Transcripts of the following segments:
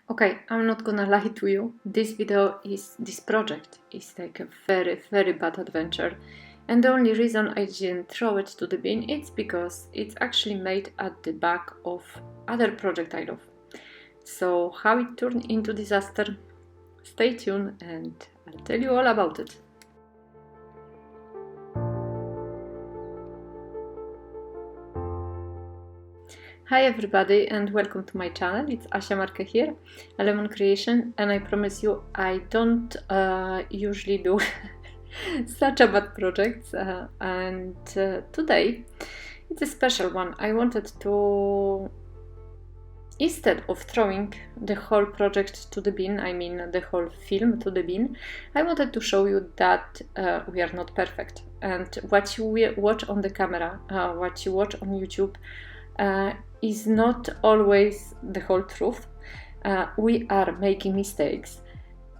Okay, I'm not gonna lie to you. This project is like a very, very bad adventure. And the only reason I didn't throw it to the bin is because it's actually made at the back of other project I love. So how it turned into disaster, stay tuned and I'll tell you all about it. Hi everybody and welcome to my channel. It's Asia Marke here, a lemon creation, and I promise you I don't usually do such a bad projects and today it's a special one. I wanted to, instead of throwing the whole project to the bin, I mean the whole film to the bin, I wanted to show you that we are not perfect, and what you watch on the camera, what you watch on YouTube is not always the whole truth. We are making mistakes,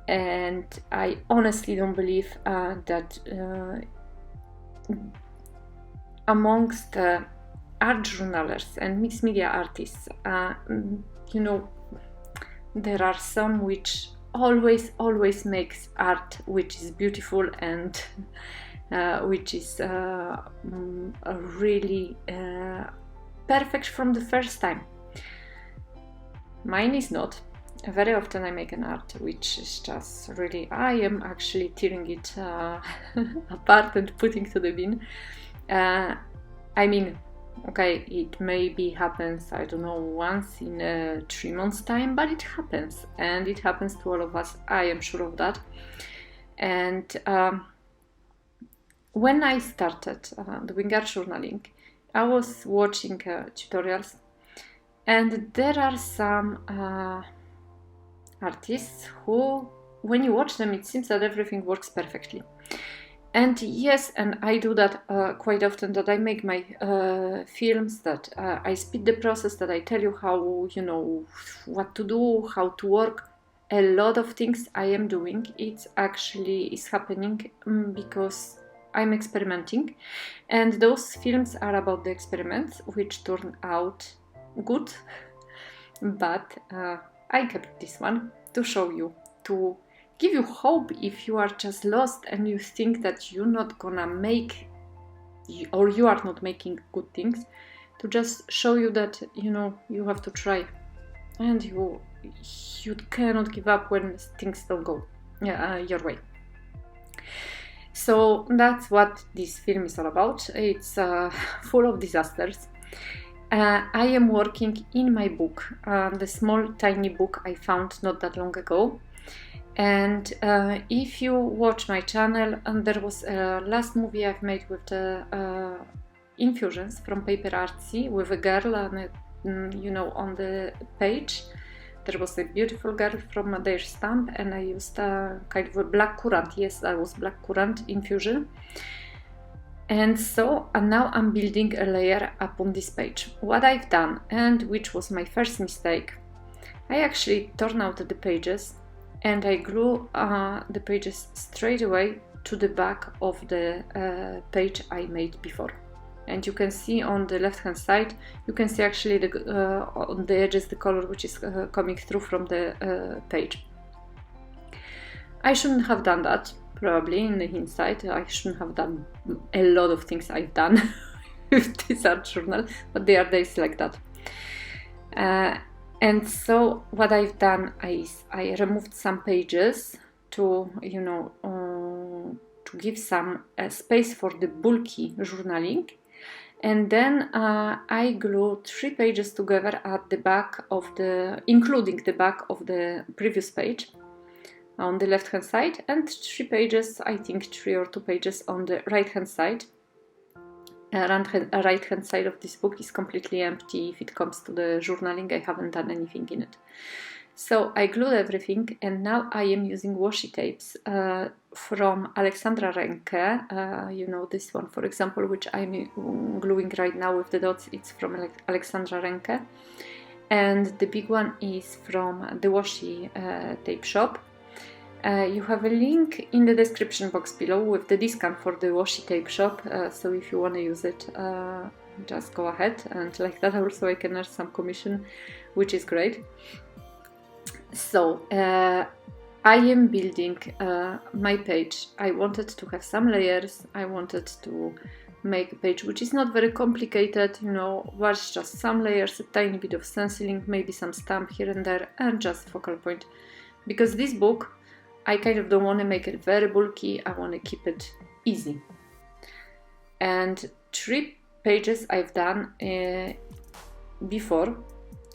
and I honestly don't believe that amongst art journalists and mixed media artists, you know, there are some which always makes art which is beautiful and which is really perfect from the first time. Mine is not. Very often I make an art which is just really, I am actually tearing it apart and putting to the bin. I mean, okay, it maybe happens, I don't know, once in 3 months time, but it happens, and it happens to all of us. I am sure of that. And when I started doing art journaling, I was watching tutorials, and there are some artists who, when you watch them, it seems that everything works perfectly. And yes, and I do that quite often, that I make my films, that I speed the process, that I tell you how, you know, what to do, how to work. A lot of things I am doing, it's actually is happening because I'm experimenting, and those films are about the experiments which turn out good, but I kept this one to show you, to give you hope if you are just lost and you think that you're not gonna make, or you are not making good things, to just show you that, you know, you have to try, and you cannot give up when things don't go your way. So that's what this film is all about. It's full of disasters. I am working in my book, the small tiny book I found not that long ago. And if you watch my channel, and there was a last movie I've made with the infusions from Paper Artsy with a girl, and you know, on the page there was a beautiful girl from their stamp, and I used a kind of a black currant. Yes, that was black currant infusion. And so now I'm building a layer upon this page. What I've done, and which was my first mistake, I actually torn out the pages and I glue the pages straight away to the back of the page I made before. And you can see on the left hand side, you can see actually on the edges the color which is coming through from the page. I shouldn't have done that, probably in the hindsight. I shouldn't have done a lot of things I've done with this art journal, but there are days like that. And so what I've done is I removed some pages to, you know, to give some space for the bulky journaling. And then I glued 3 pages together at the back of including the back of the previous page on the left hand side, and 3 pages, I think 3 or 2 pages on the right hand side. Right hand side of this book is completely empty. If it comes to the journaling, I haven't done anything in it. So I glued everything, and now I am using washi tapes from Alexandra Renke. You know, this one, for example, which I'm gluing right now with the dots, it's from Alexandra Renke. And the big one is from the Washi Tape Shop. You have a link in the description box below with the discount for the Washi Tape Shop, so if you want to use it, just go ahead, and like that also I can earn some commission, which is great. So I am building my page. I wanted to have some layers. I wanted to make a page which is not very complicated, you know, was just some layers, a tiny bit of stenciling, maybe some stamp here and there, and just focal point. Because this book, I kind of don't want to make it very bulky, I want to keep it easy. And 3 pages I've done before,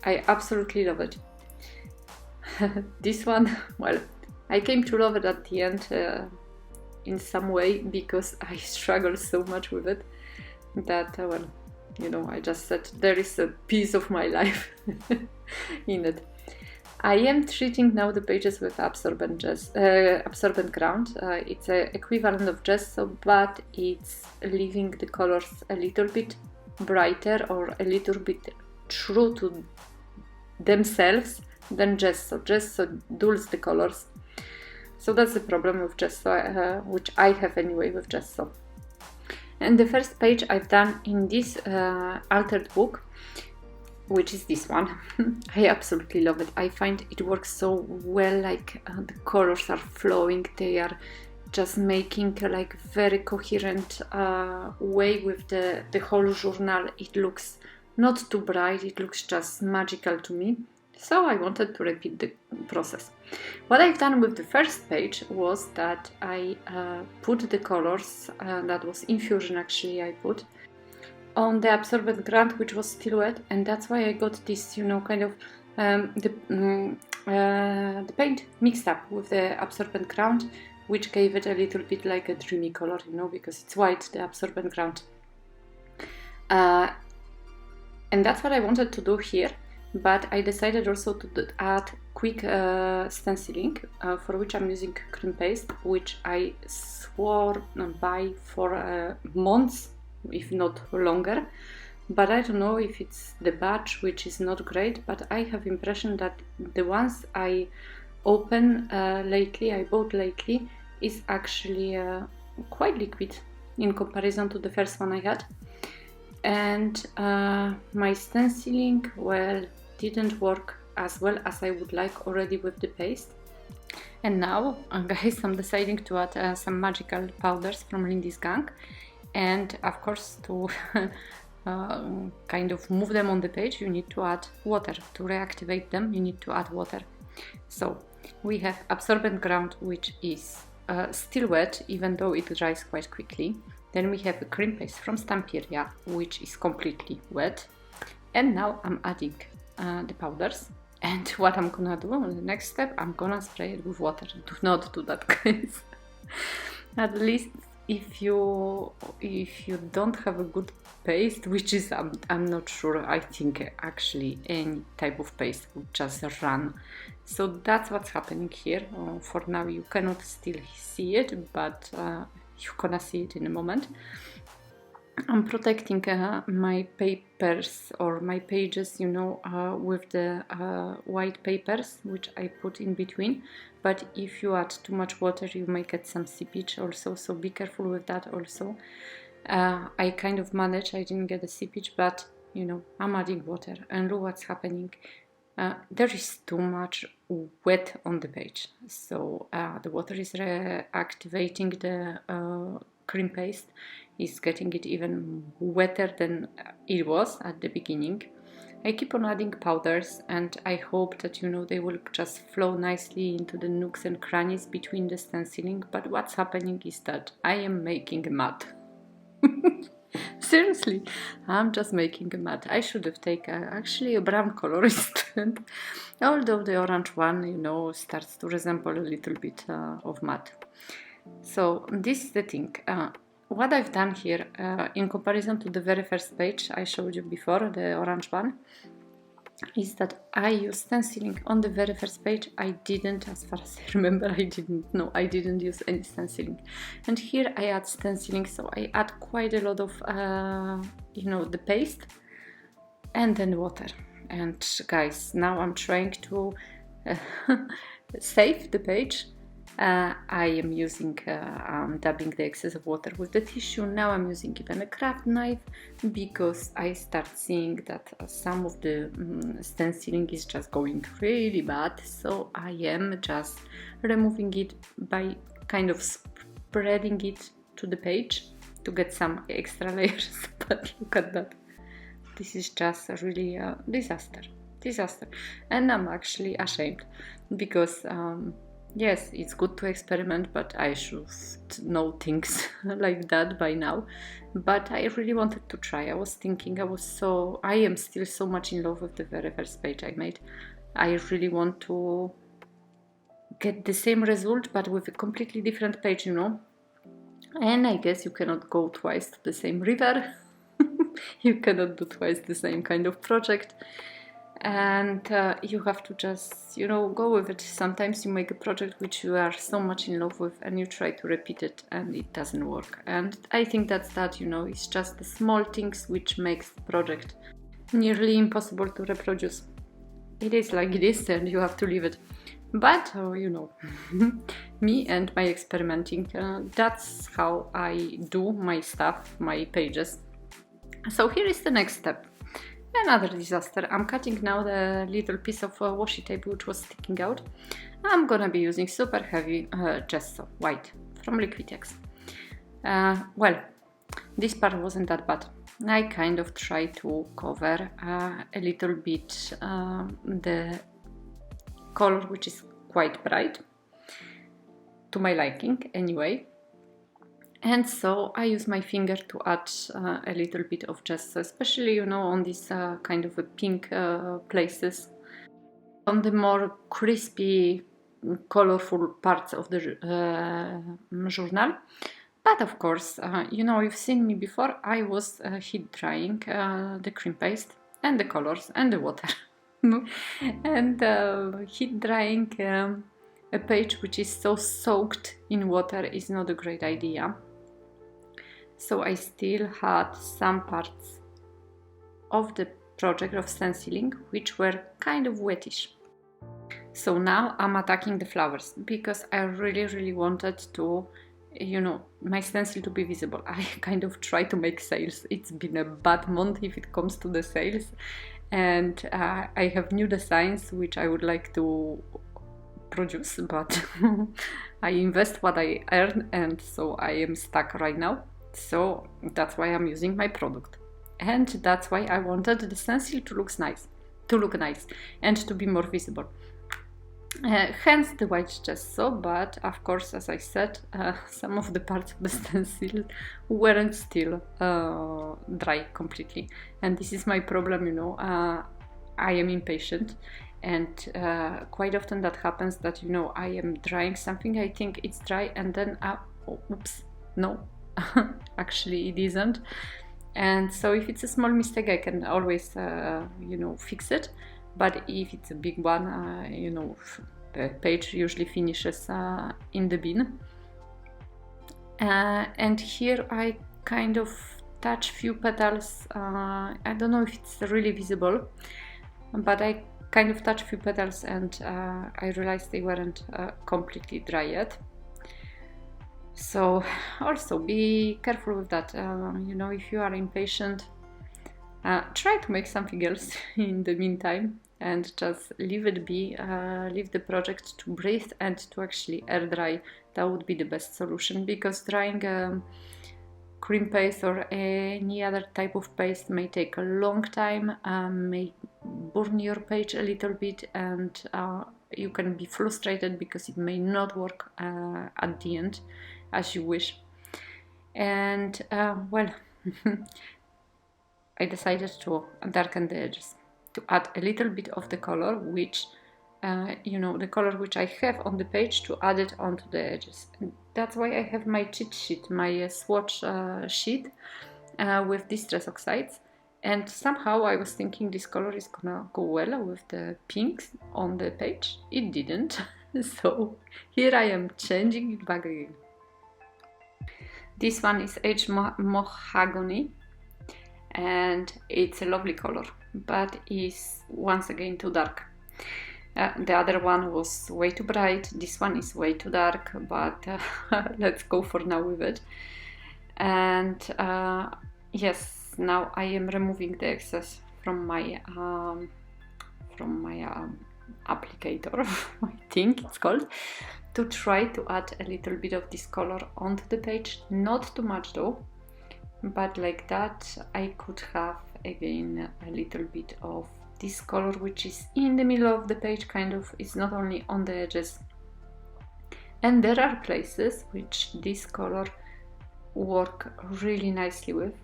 I absolutely love it. This one, well, I came to love it at the end in some way, because I struggled so much with it that, well, you know, I just said there is a piece of my life in it. I am treating now the pages with absorbent ground. It's an equivalent of gesso, but it's leaving the colors a little bit brighter or a little bit true to themselves than gesso. Gesso dulls the colors. So that's the problem with gesso, which I have anyway with gesso. And the first page I've done in this altered book, which is this one. I absolutely love it. I find it works so well, like the colors are flowing, they are just making like very coherent way with the whole journal. It looks not too bright, it looks just magical to me. So I wanted to repeat the process. What I've done with the first page was that I put the colors, that was infusion actually, I put on the absorbent ground, which was still wet, and that's why I got this, you know, kind of the paint mixed up with the absorbent ground, which gave it a little bit like a dreamy color, you know, because it's white, the absorbent ground. And that's what I wanted to do here. But I decided also to add quick stenciling, for which I'm using cream paste, which I swore by for months, if not longer. But I don't know if it's the batch, which is not great, but I have impression that the ones I open lately, I bought lately, is actually quite liquid in comparison to the first one I had. And my stenciling, well, didn't work as well as I would like already with the paste. And now, guys, I'm deciding to add some magical powders from Lindy's gang, and of course to kind of move them on the page, you need to add water. To reactivate them, you need to add water. So we have absorbent ground, which is still wet, even though it dries quite quickly. Then we have a cream paste from Stamperia, which is completely wet. And now I'm adding the powders. And what I'm gonna do on the next step, I'm gonna spray it with water. Do not do that, guys. At least if you don't have a good paste, which is I'm not sure. I think actually any type of paste would just run. So that's what's happening here. For now you cannot still see it, but you're gonna see it in a moment. I'm protecting my papers or my pages, you know, with the white papers, which I put in between. But if you add too much water, you may get some seepage also, so be careful with that also. I kind of managed, I didn't get a seepage, but, you know, I'm adding water, and look what's happening. There is too much wet on the page, so the water is reactivating the cream paste, is getting it even wetter than it was at the beginning. I keep on adding powders, and I hope that, you know, they will just flow nicely into the nooks and crannies between the stenciling. But what's happening is that I am making a mat. Seriously, I'm just making a mat. I should have taken actually a brown color instead, although the orange one, you know, starts to resemble a little bit of matte. So this is the thing. What I've done here, in comparison to the very first page I showed you before, the orange one, is that I used stenciling on the very first page. I didn't, as far as I remember, I didn't use any stenciling. And here I add stenciling, so I add quite a lot of, you know, the paste and then water. And guys, now I'm trying to save the page I am using, dabbing the excess of water with the tissue. Now I'm using even a craft knife because I start seeing that some of the stenciling is just going really bad. So I am just removing it by kind of spreading it to the page to get some extra layers. But look at that. This is just really a disaster. And I'm actually ashamed because yes, it's good to experiment, but I should know things like that by now. But I really wanted to try. I was thinking, I am still so much in love with the very first page I made. I really want to get the same result, but with a completely different page, you know. And I guess you cannot go twice to the same river. You cannot do twice the same kind of project. And you have to just, you know, go with it. Sometimes you make a project which you are so much in love with and you try to repeat it and it doesn't work. And I think that's that, you know, it's just the small things which makes the project nearly impossible to reproduce. It is like it is and you have to leave it. But, you know, me and my experimenting, that's how I do my stuff, my pages. So here is the next step. Another disaster. I'm cutting now the little piece of washi tape which was sticking out. I'm gonna be using super heavy gesso, white, from Liquitex. Well, this part wasn't that bad. I kind of tried to cover a little bit the color which is quite bright, to my liking anyway. And so I use my finger to add a little bit of gesso, especially, you know, on these kind of pink places, on the more crispy, colorful parts of the journal. But of course, you know, you've seen me before, I was heat drying the cream paste and the colors and the water. And heat drying a page which is so soaked in water is not a great idea. So I still had some parts of the project of stenciling which were kind of wettish. So now I'm attacking the flowers because I really wanted to, you know, my stencil to be visible. I kind of try to make sales. It's been a bad month if it comes to the sales, and I have new designs which I would like to produce, but I invest what I earn, and so I am stuck right now. So that's why I'm using my product, and that's why I wanted the stencil to look nice, and to be more visible. Hence the white gesso, but of course, as I said, some of the parts of the stencil weren't still dry completely, and this is my problem, you know. I am impatient, and quite often that happens that, you know, I am drying something, I think it's dry, and then oops, no, actually it isn't. And so if it's a small mistake, I can always you know, fix it. But if it's a big one, you know, the page usually finishes in the bin. And here I kind of touch few petals. I don't know if it's really visible, but I kind of touch few petals, and I realized they weren't completely dry yet. So also be careful with that. You know, if you are impatient, try to make something else in the meantime and just leave it be, leave the project to breathe and to actually air dry. That would be the best solution, because drying cream paste or any other type of paste may take a long time, may burn your page a little bit, and you can be frustrated because it may not work at the end as you wish. And well, I decided to darken the edges, to add a little bit of the color which you know, the color which I have on the page, to add it onto the edges. And that's why I have my cheat sheet, my swatch sheet with Distress Oxides. And somehow I was thinking this color is gonna go well with the pinks on the page. It didn't. So here I am changing it back again. This one is Aged Mahogany, and it's a lovely color, but is once again too dark. The other one was way too bright, this one is way too dark, but let's go for now with it. And yes, now I am removing the excess from my applicator, I think it's called, to try to add a little bit of this color onto the page. Not too much though, but like that I could have again a little bit of this color, which is in the middle of the page, kind of. It's not only on the edges. And there are places which this color work really nicely with.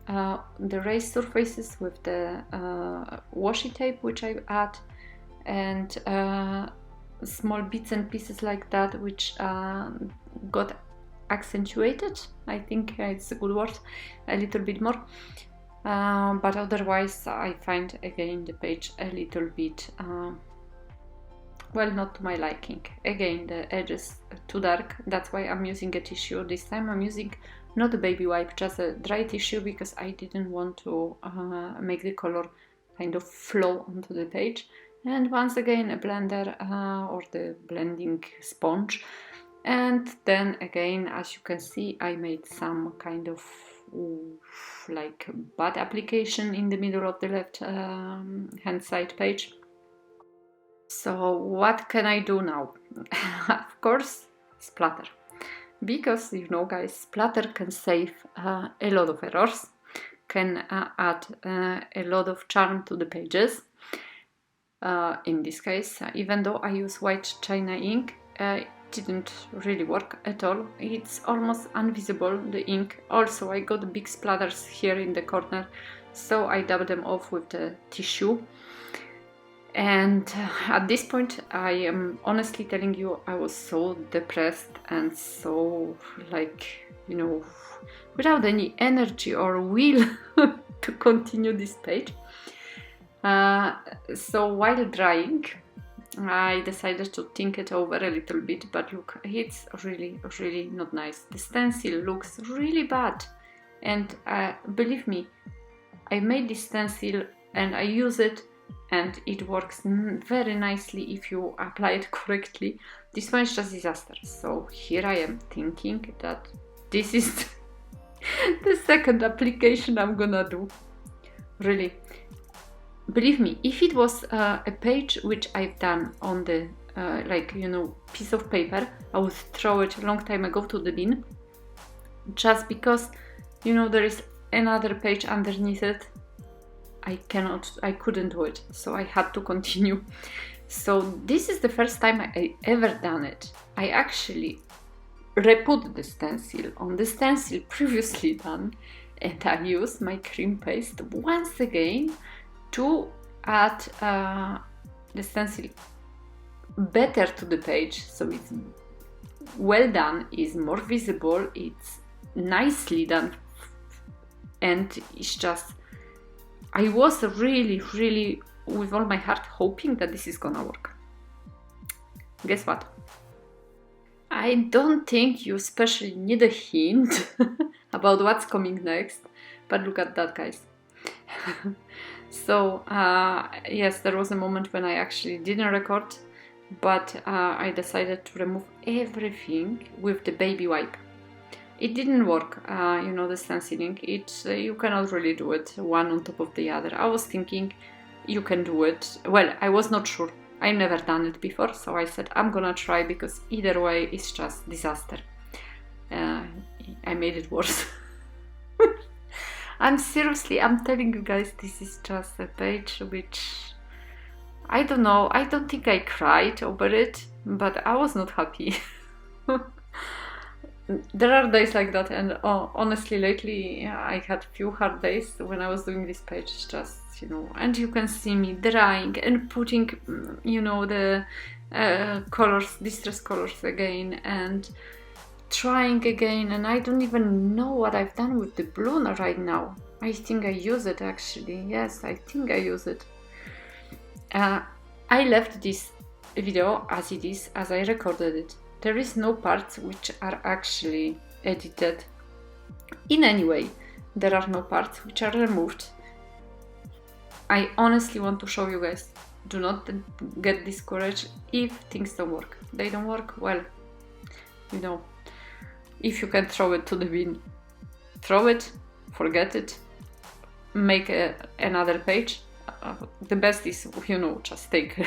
The raised surfaces with the washi tape which I add, and small bits and pieces like that which got accentuated, I think it's a good word, a little bit more. But otherwise I find again the page a little bit well, not to my liking. Again, the edges too dark, that's why I'm using a tissue. This time I'm using not a baby wipe, just a dry tissue, because I didn't want to make the color kind of flow onto the page. And once again a blender or the blending sponge. And then again, as you can see, I made some kind of like bud application in the middle of the left hand side page. So what can I do now? Of course, splatter. Because, you know guys, splatter can save a lot of errors, can add a lot of charm to the pages. In this case, even though I use white china ink, it didn't really work at all. It's almost invisible, the ink. Also, I got big splatters here in the corner, so I dabbed them off with the tissue. And at this point, I am honestly telling you, I was so depressed and so, like, you know, without any energy or will to continue this page. So while drying, I decided to think it over a little bit, but look, it's really, really not nice. The stencil looks really bad, and believe me, I made this stencil and I use it, and it works very nicely if you apply it correctly. This one is just disaster. So here I am thinking that this is the second application I'm gonna do. Really, believe me, if it was a page which I've done on the like, you know, piece of paper, I would throw it a long time ago to the bin, just because, you know, there is another page underneath it. I couldn't do it, so I had to continue. So this is the first time I ever done it. I actually re-put the stencil on the stencil previously done, and I used my cream paste once again to add the stencil better to the page, so it's well done, is more visible, it's nicely done, and it's just, I was really, really with all my heart hoping that this is gonna work. Guess what? I don't think you especially need a hint about what's coming next, but look at that, guys. So yes, there was a moment when I actually didn't record, but I decided to remove everything with the baby wipe. It didn't work, you know, the stenciling. You cannot really do it one on top of the other. I was thinking you can do it. Well, I was not sure. I never done it before, so I said I'm gonna try, because either way it's just disaster. I made it worse. I'm telling you guys, this is just a page which, I don't know, I don't think I cried over it, but I was not happy. There are days like that, and honestly lately I had few hard days when I was doing this page, just, you know, and you can see me drying and putting, you know, the colors, distress colors again, and trying again, and I don't even know what I've done with the blue right now. I think I use it actually, yes, I think I use it. I left this video as it is, as I recorded it. There is no parts which are actually edited in any way. There are no parts which are removed. I honestly want to show you guys do not get discouraged if things don't work. They don't work, well, you know, if you can throw it to the bin, throw it, forget it, make another page. The best is, you know, just take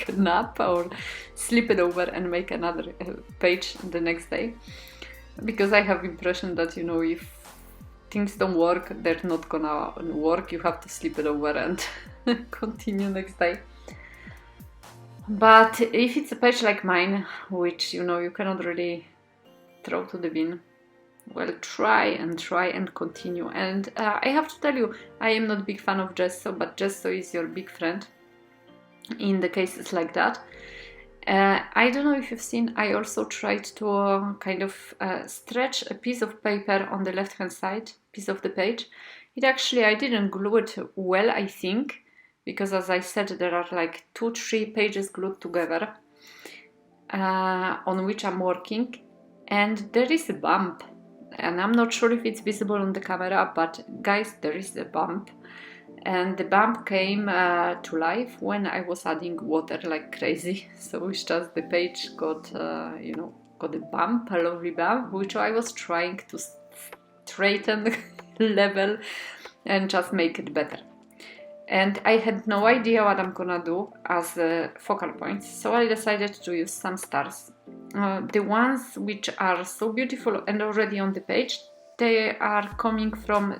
a nap or sleep it over and make another page the next day. Because I have impression that, you know, if things don't work, they're not gonna work. You have to sleep it over and continue next day. But if it's a page like mine, which, you know, you cannot really throw to the bin, well, try and continue. And I have to tell you, I am not a big fan of Gesso, but Gesso is your big friend in the cases like that. I don't know if you've seen, I also tried to kind of stretch a piece of paper on the left hand side, piece of the page. It actually, I didn't glue it well, I think, because as I said, there are like 2-3 pages glued together on which I'm working, and there is a bump. And I'm not sure if it's visible on the camera, but guys, there is a bump. And the bump came to life when I was adding water like crazy. So it's just the page got, you know, got a bump, a lovely bump, which I was trying to straighten, level, and just make it better. And I had no idea what I'm gonna do as focal points, so I decided to use some stars. The ones which are so beautiful and already on the page, they are coming from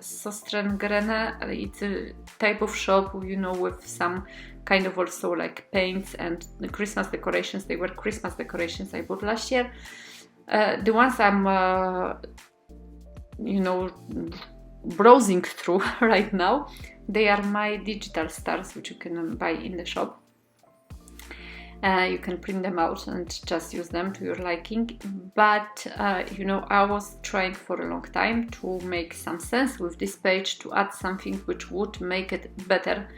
Grene. It's a type of shop, you know, with some kind of also like paints and the Christmas decorations. They were Christmas decorations I bought last year. The ones I'm, you know, browsing through right now, they are my digital stars, which you can buy in the shop. You can print them out and just use them to your liking. But, you know, I was trying for a long time to make some sense with this page, to add something which would make it better.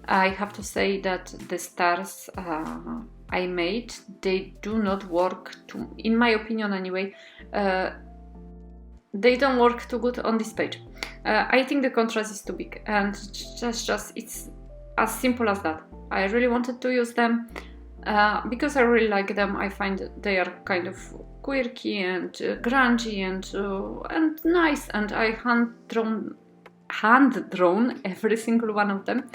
I have to say that the stars I made, they do not work, in my opinion anyway, they don't work too good on this page. I think the contrast is too big, and it's as simple as that. I really wanted to use them because I really like them. I find they are kind of quirky and grungy and nice, and I hand drawn every single one of them.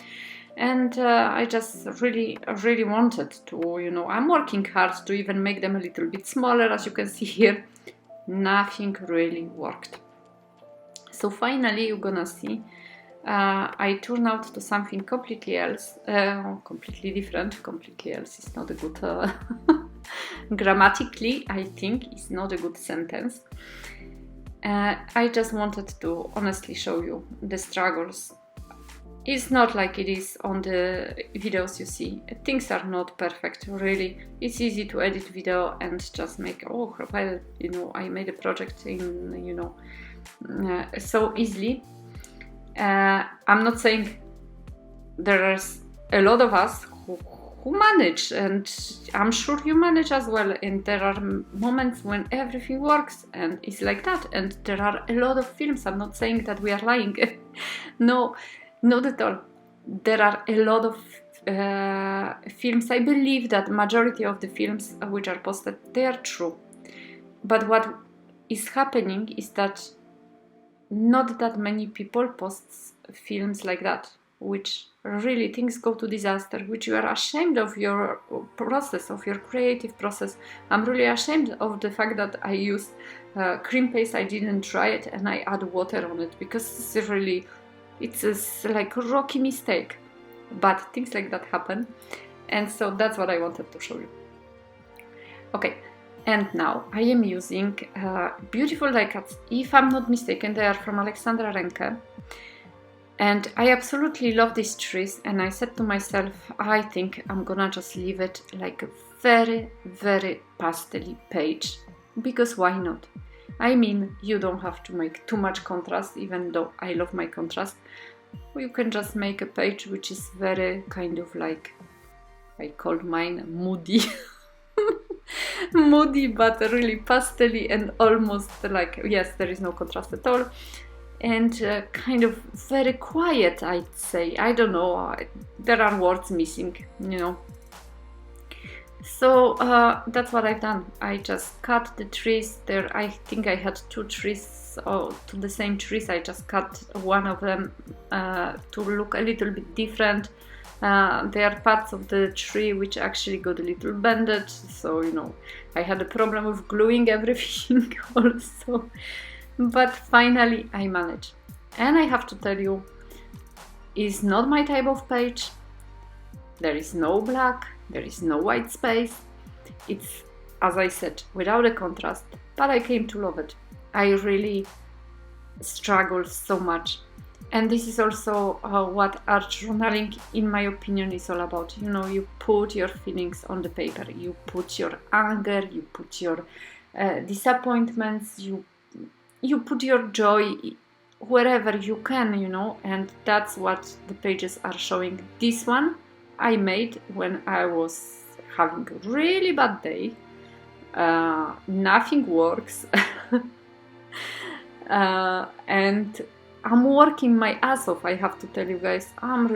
And I just really wanted to, you know, I'm working hard to even make them a little bit smaller, as you can see here. Nothing really worked. So finally you're gonna see I turned out to something completely else, completely different. Completely else is not a good grammatically, I think it's not a good sentence. I just wanted to honestly show you the struggles. It's not like it is on the videos you see. Things are not perfect, really. It's easy to edit video and just make, oh, well, you know, I made a project in, you know, so easily. I'm not saying there's a lot of us who manage, and I'm sure you manage as well, and there are moments when everything works and it's like that, and there are a lot of films. I'm not saying that we are lying. No, not at all. There are a lot of films. I believe that majority of the films which are posted, they are true. But what is happening is that not that many people post films like that, which really things go to disaster, which you are ashamed of your process, of your creative process. I'm really ashamed of the fact that I used cream paste, I didn't try it, and I add water on it, because it's really, it's like a rocky mistake. But things like that happen, and so that's what I wanted to show you. Okay, and now I am using beautiful die cuts. If I'm not mistaken, they are from Alexandra Renke. And I absolutely love these trees, and I said to myself, I think I'm gonna just leave it like a very, very pastel-y page, because why not? I mean, you don't have to make too much contrast, even though I love my contrast. You can just make a page which is very kind of like, I call mine moody. Moody, but really pastel-y and almost like, yes, there is no contrast at all. and kind of very quiet, I'd say. I don't know, there are words missing, you know. So that's what I've done. I just cut the trees there. I think I had 2 trees, to the same trees. I just cut one of them to look a little bit different. There are parts of the tree which actually got a little bended, so you know, I had a problem with gluing everything also, but finally I managed. And I have to tell you, it's not my type of page. There is no black, there is no white space. It's, as I said, without a contrast, but I came to love it. I really struggled so much. And this is also what art journaling, in my opinion, is all about. You know, you put your feelings on the paper, you put your anger, you put your disappointments, you put your joy wherever you can, you know, and that's what the pages are showing. This one I made when I was having a really bad day. Nothing works. And I'm working my ass off, I have to tell you guys. I'm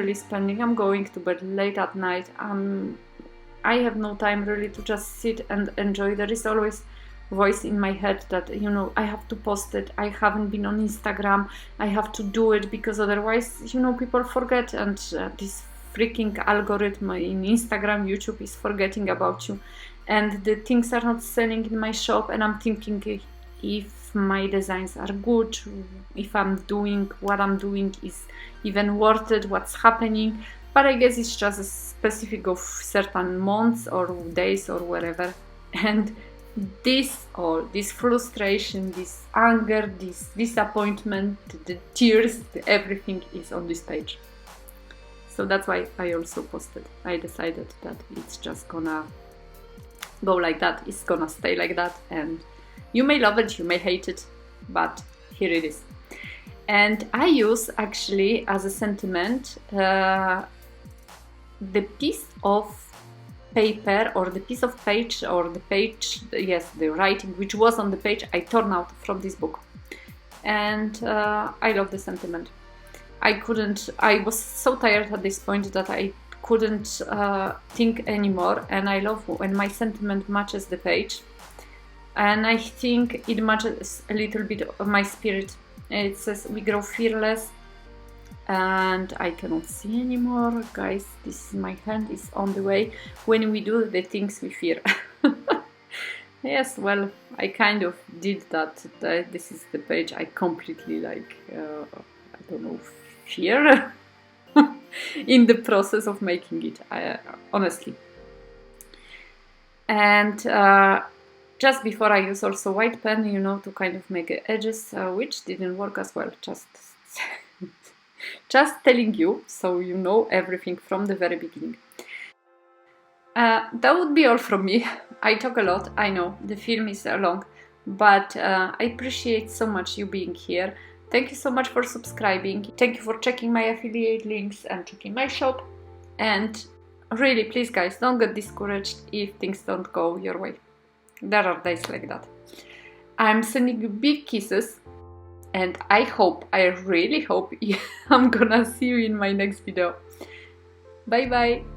going to bed late at night. I have no time really to just sit and enjoy. There is always voice in my head that, you know, I have to post it. I haven't been on Instagram. I have to do it because otherwise, you know, people forget, and this freaking algorithm in Instagram, YouTube is forgetting about you, and the things are not selling in my shop, and I'm thinking if my designs are good, if I'm doing what I'm doing is even worth it, what's happening. But I guess it's just a specific of certain months or days or whatever. And this frustration, this anger, this disappointment, the tears, everything is on this page. So that's why I also posted. I decided that it's just gonna go like that, it's gonna stay like that, and you may love it, you may hate it, but here it is. And I use actually as a sentiment the piece of paper or the piece of page or the page, yes, the writing which was on the page, I torn out from this book. And I love the sentiment. I was so tired at this point that I couldn't think anymore, and I love when my sentiment matches the page. And I think it matches a little bit of my spirit. It says, we grow fearless, and I cannot see anymore, guys. This my hand is on the way. When we do the things we fear. Yes, well, I kind of did that. This is the page I completely like, I don't know, fear in the process of making it, honestly. And just before I use also white pen, you know, to kind of make edges, which didn't work as well. Just telling you, so you know everything from the very beginning. That would be all from me. I talk a lot, I know, the film is long, but I appreciate so much you being here. Thank you so much for subscribing. Thank you for checking my affiliate links and checking my shop. And really, please guys, don't get discouraged if things don't go your way. There are days like that. I'm sending you big kisses, and I really hope I'm gonna see you in my next video. Bye bye.